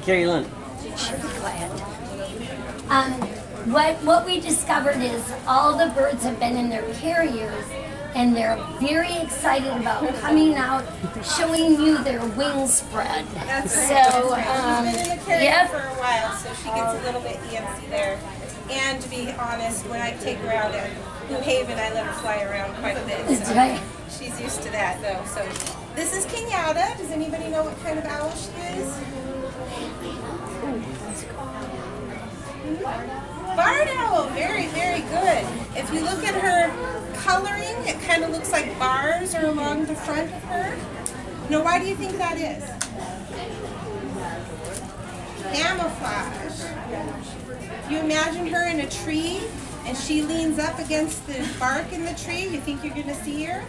Kerilynn. What we discovered is all the birds have been in their carriers, and they're very excited about coming out, showing you their wing spread. That's So, right. She's been in the carrier yep. for a while, so she gets a little bit antsy there. And to be honest, when I take her out at New Haven, I let her fly around quite a bit. That's So right. she's used to that, though. So this is Kinyata. Does anybody know what kind of owl she is? Barred owl, very, very good. If you look at her coloring, it kind of looks like bars are along the front of her. Now, why do you think that is? Camouflage. You imagine her in a tree and she leans up against the bark in the tree. You think you're going to see her?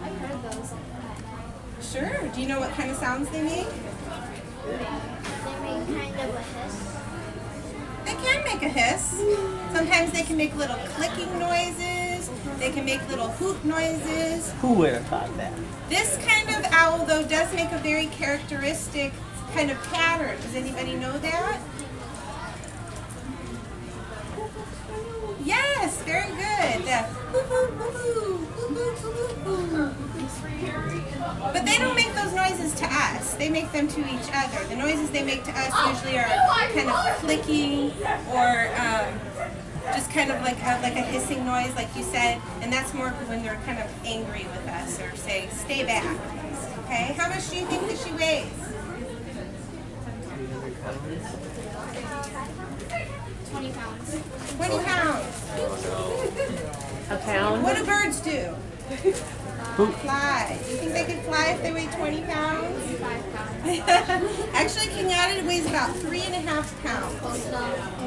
I've heard those. Sure. Do you know what kind of sounds they make? They make kind of a hiss. They can make a hiss. Sometimes they can make little clicking noises. They can make little hoot noises. Who would have thought that? This kind of owl, though, does make a very characteristic kind of pattern. Does anybody know that? Yes, very good. The but they don't make those noises to us. They make them to each other. The noises they make to us usually are kind of clicking or just kind of like a hissing noise, like you said. And that's more when they're kind of angry with us or say, "Stay back." Okay. How much do you think that she weighs? 20 pounds. 20 pounds. A pound? What do birds do? Who? Fly. Do you think they could fly if they weighed 20 pounds? 5 pounds. Actually, Kinyata weighs about 3.5 pounds.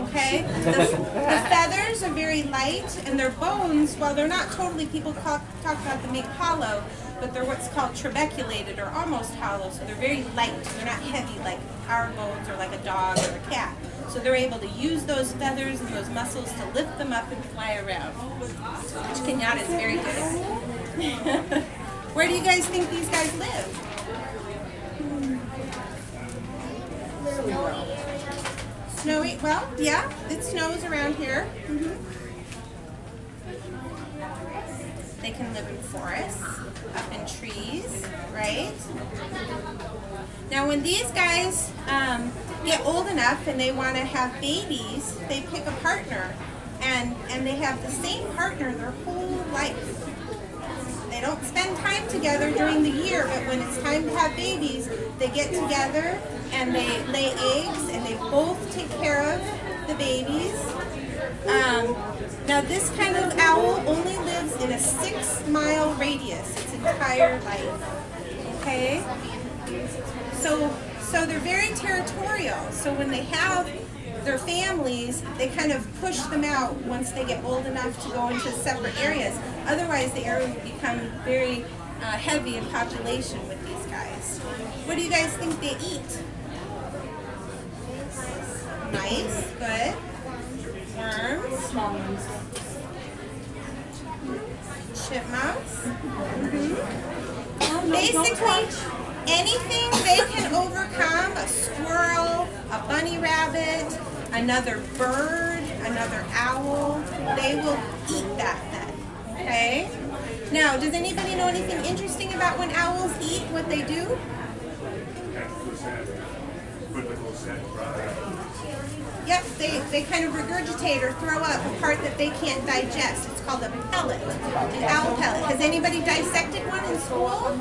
Okay? The feathers are very light, and their bones, while they're not totally, people talk about them being hollow, but they're what's called trabeculated or almost hollow, so they're very light. They're not heavy like our bones or like a dog or a cat. So they're able to use those feathers and those muscles to lift them up and fly around, which Kinyata is very good at. Where do you guys think these guys live? Snowy, well, yeah, it snows around here. They can live in forests, up in trees, right? Now when these guys get old enough and they want to have babies, they pick a partner and they have the same partner their whole life. They don't spend time together during the year, but when it's time to have babies, they get together and they lay eggs and they both take care of the babies. Now this kind of owl only lives in a 6-mile radius its entire life. Okay? So they're very territorial. So when they have their families, they kind of push them out once they get old enough to go into separate areas. Otherwise, the area will become very heavy in population with these guys. What do you guys think they eat? Mice, good. Worms. Chipmunks. Basically, anything they can overcome, a squirrel, a bunny rabbit, another bird, another owl, they will eat that then, okay? Now, does anybody know anything interesting about when owls eat, what they do? Yep, they kind of regurgitate or throw up a part that they can't digest. It's called a pellet, an owl pellet. Has anybody dissected one in school?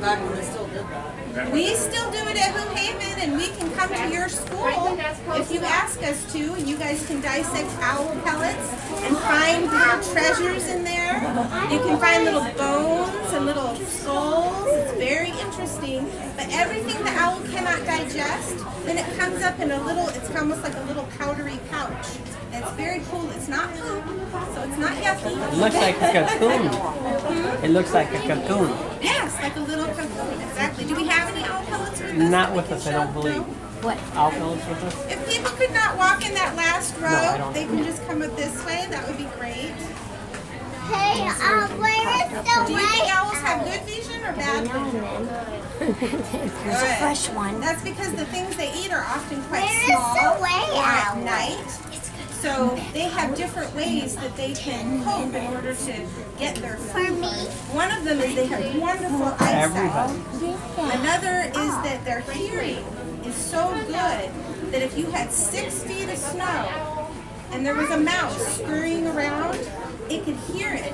Back when they still did that. We still do it at New Haven, and we can come to your school if you ask us to, and you guys can dissect owl pellets and find little treasures in there. You can find little bones and little skulls. It's very interesting. But everything the owl cannot digest, then it comes up in a little, it's almost like a little powdery pouch. And it's very cool. It's not poop, so it's not yucky. It looks like a cocoon. It looks like a cocoon. Yes, like a little cocoon, exactly. Do we have any owl pellets with us? Not with us, I don't believe. No? What? Owl pellets with us? If people could not walk in that last row, I don't. they can just come up this way. That would be great. Hey, where is the Do you think way owls have out? good vision or bad Now vision? and then. There's a Good. fresh one. That's because the things they eat are often quite Where is small the way or at out? night. So they have different ways that they can cope in order to get their food. One of them is they have wonderful eyesight. Another is that their hearing is so good that if you had 6 feet of snow and there was a mouse scurrying around, it could hear it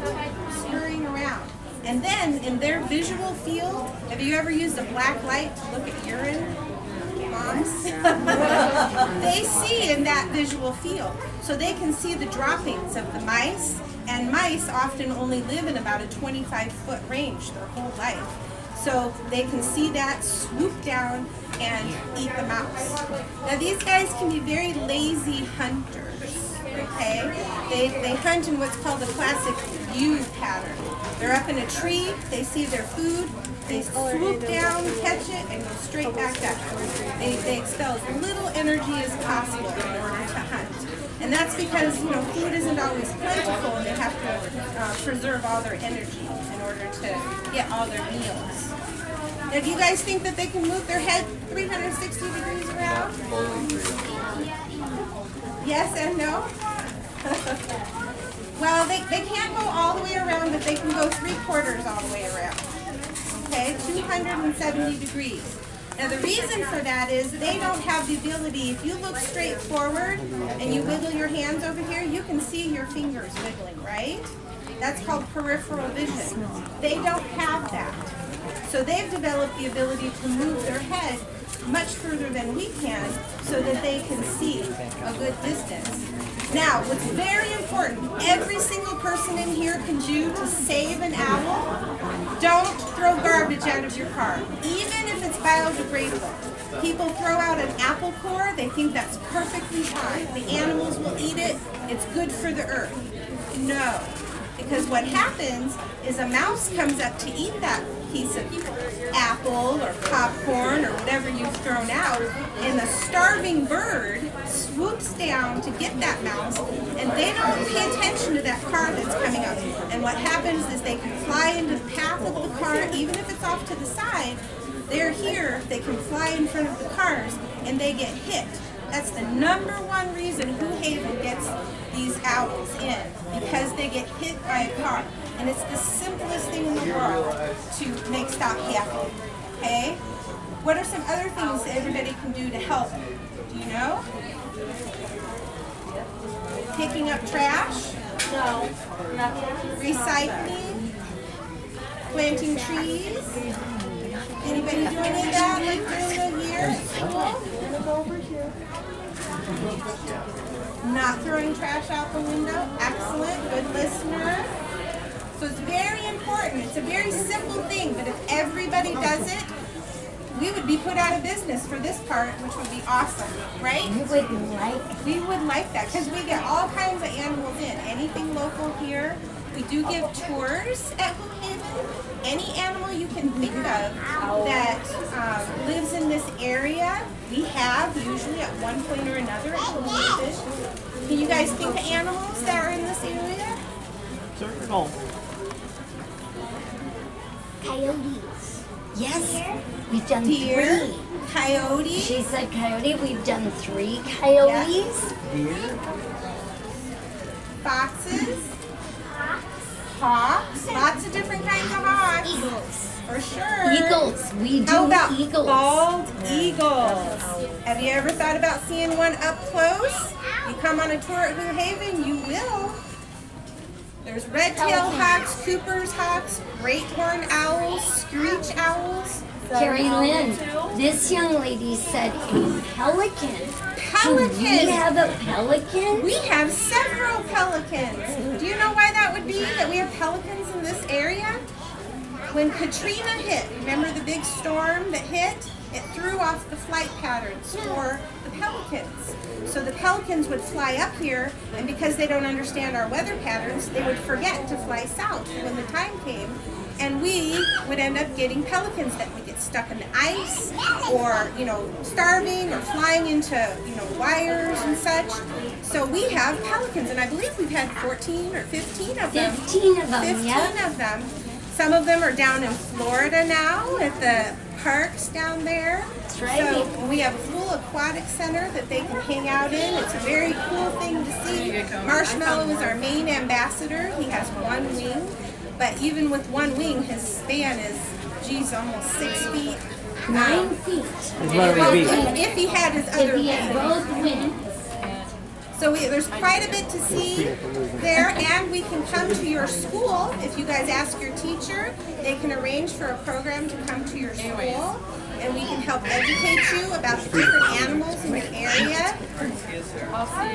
scurrying around. And then in their visual field, have you ever used a black light to look at urine? Moms? They see in that visual field. So they can see the droppings of the mice, and mice often only live in about a 25-foot range their whole life. So they can see that, swoop down, and eat the mouse. Now these guys can be very lazy hunters, okay? They hunt in what's called a classic U pattern. They're up in a tree, they see their food, they swoop down, catch it, and go straight back up. They expel as little energy as possible in order to hunt. And that's because, food isn't always plentiful and they have to preserve all their energy in order to get all their meals. Now, do you guys think that they can move their head 360 degrees around? Yes and no? Well, they can't go all the way around, but they can go 3/4 all the way around. Okay, 270 degrees. Now the reason for that is they don't have the ability, if you look straight forward and you wiggle your hands over here, you can see your fingers wiggling, right? That's called peripheral vision. They don't have that. So they've developed the ability to move their head much further than we can so that they can see a good distance. Now, what's very important, every single person in here can do to save an owl, don't throw garbage out of your car, even if it's biodegradable. People throw out an apple core, they think that's perfectly fine. The animals will eat it, it's good for the earth. No, because what happens is a mouse comes up to eat that piece of apple or popcorn or whatever you've thrown out, and the starving bird swoops down to get that mouse, and they don't pay attention to that car that's coming up. And what happens is they can fly into the path of the car, even if it's off to the side. They're here, they can fly in front of the cars, and they get hit. That's the #1 reason Who Haven gets these owls in, because they get hit by a car. And it's the simplest thing in the world to make stop happening, okay? What are some other things that everybody can do to help? Do you know? Picking up trash? No. Recycling? Planting trees? Anybody do any of that like during the year at school? Not throwing trash out the window? Excellent, good listener. So it's very important. It's a very simple thing, but if everybody does it, we would be put out of business for this part, which would be awesome, right? You wouldn't like We would like that because we get all kinds of animals in. Anything local here. We do give tours at Who Haven. Any animal you can think of that lives in this area, we have usually at one point or another at Who Haven. Can you guys think of animals that are in this area? Circle. Coyotes. Yes, we've done Deer, 3. coyote, She said coyote. We've done 3 coyotes. Deer. foxes, hawks, lots of different kinds of hawks. Eagles. For sure. Eagles. We do How about eagles. bald eagles? Have you ever thought about seeing one up close? You come on a tour at Who Haven, you will. There's red-tailed hawks, Cooper's hawks, great horned owls, screech owls. Kerilynn, this young lady said a pelican. Pelicans. Do we have a pelican? We have several pelicans. Do you know why that would be, that we have pelicans in this area? When Katrina hit, remember the big storm that hit? It threw off the flight patterns for the pelicans. So the pelicans would fly up here, and because they don't understand our weather patterns, they would forget to fly south when the time came. and we would end up getting pelicans that would get stuck in the ice, or starving, or flying into wires and such. So we have pelicans, and I believe we've had 14 or 15 of them. 15 of them, 15 yeah. of them. Some of them are down in Florida now at the parks down there. That's right. So we have a full aquatic center that they can hang out in. It's a very cool thing to see. Marshmallow is our main ambassador. He has one wing, but even with one wing, his span is, almost 6 feet. 9 feet. Well, if he had his other If he had wing. both wings. So there's quite a bit to see there, and we can come to your school. If you guys ask your teacher, they can arrange for a program to come to your school, and we can help educate you about the different animals in the area.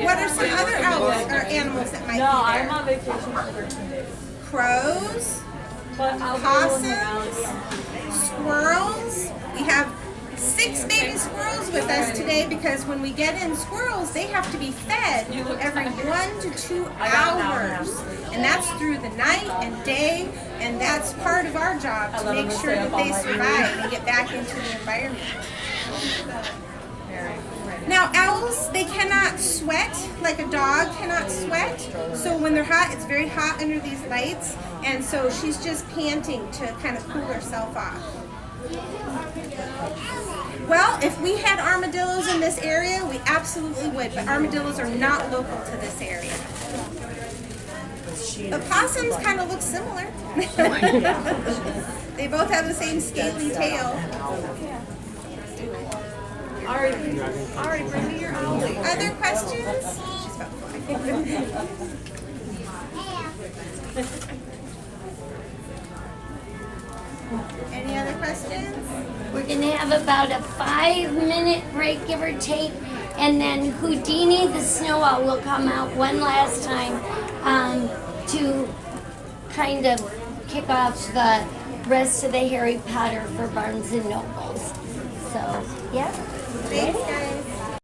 What are some other owls or animals that might No, be I'm there? on vacation for 13 days. Crows, But I'll be rolling around. possums, squirrels. We have 6 baby squirrels with us today because when we get in squirrels, they have to be fed every 1 to 2 hours. And that's through the night and day, and that's part of our job to make sure that they survive and get back into the environment. Now owls, they cannot sweat like a dog cannot sweat. So when they're hot, it's very hot under these lights, and so she's just panting to kind of cool herself off. Well, if we had armadillos in this area, we absolutely would, but armadillos are not local to this area. The possums kind of look similar. They both have the same scaly tail. Ari, bring me your owlie. Other questions? She's about to fly. Any other questions? We're going to have about a 5-minute break, give or take, and then Houdini the Snow Owl will come out one last time to kind of kick off the rest of the Harry Potter for Barnes and Nobles. So, yeah. Thanks, guys.